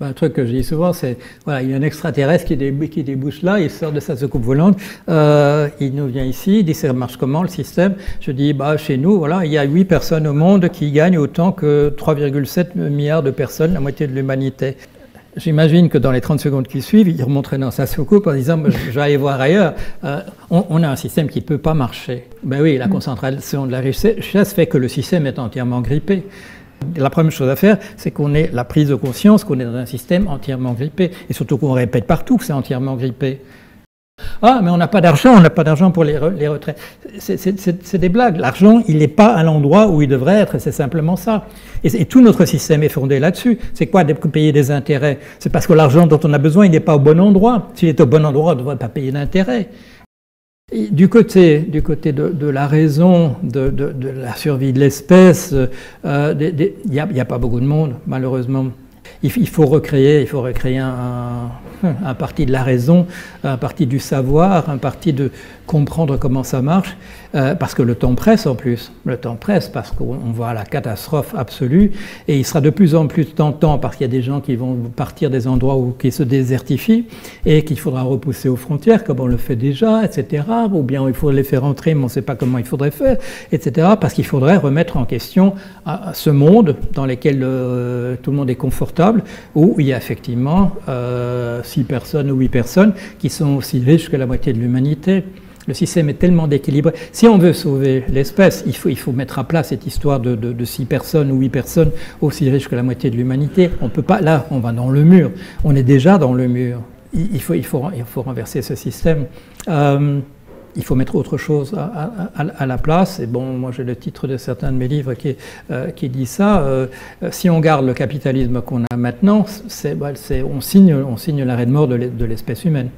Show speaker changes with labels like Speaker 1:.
Speaker 1: Un truc que je dis souvent, c'est voilà, il y a un extraterrestre qui débouche là, il sort de sa soucoupe volante, il nous vient ici, il dit ça marche comment le système? Je dis chez nous, voilà, il y a 8 personnes au monde qui gagnent autant que 3,7 milliards de personnes, la moitié de l'humanité. J'imagine que dans les 30 secondes qui suivent, il remonterait dans sa soucoupe en disant je vais aller voir ailleurs. On a un système qui ne peut pas marcher. Ben oui, la concentration de la richesse fait que le système est entièrement grippé. La première chose à faire, c'est qu'on ait la prise de conscience qu'on est dans un système entièrement grippé. Et surtout qu'on répète partout que c'est entièrement grippé. Ah, mais on n'a pas d'argent pour les retraites. C'est des blagues. L'argent, il n'est pas à l'endroit où il devrait être, c'est simplement ça. Et tout notre système est fondé là-dessus. C'est quoi de payer des intérêts? C'est parce que l'argent dont on a besoin, il n'est pas au bon endroit. S'il est au bon endroit, on ne devrait pas payer d'intérêts. Du côté de la raison, de la survie de l'espèce, il n'y a pas beaucoup de monde, malheureusement. Il faut recréer un parti de la raison, un parti du savoir, un parti de comprendre comment ça marche, parce que le temps presse en plus. Le temps presse parce qu'on voit la catastrophe absolue et il sera de plus en plus tentant parce qu'il y a des gens qui vont partir des endroits qui se désertifient et qu'il faudra repousser aux frontières comme on le fait déjà, etc. Ou bien il faudrait les faire entrer mais on ne sait pas comment il faudrait faire, etc. Parce qu'il faudrait remettre en question ce monde dans lequel tout le monde est confortable, où il y a effectivement 6 personnes ou 8 personnes qui sont aussi riches que la moitié de l'humanité. Le système est tellement déséquilibré. Si on veut sauver l'espèce, il faut mettre à plat cette histoire de 6 personnes ou 8 personnes aussi riches que la moitié de l'humanité. On peut pas, là, on va dans le mur. On est déjà dans le mur. Il faut renverser ce système. Il faut mettre autre chose à la place. Et bon, moi j'ai le titre de certains de mes livres qui dit ça. Si on garde le capitalisme qu'on a maintenant, on signe l'arrêt de mort de l'espèce humaine.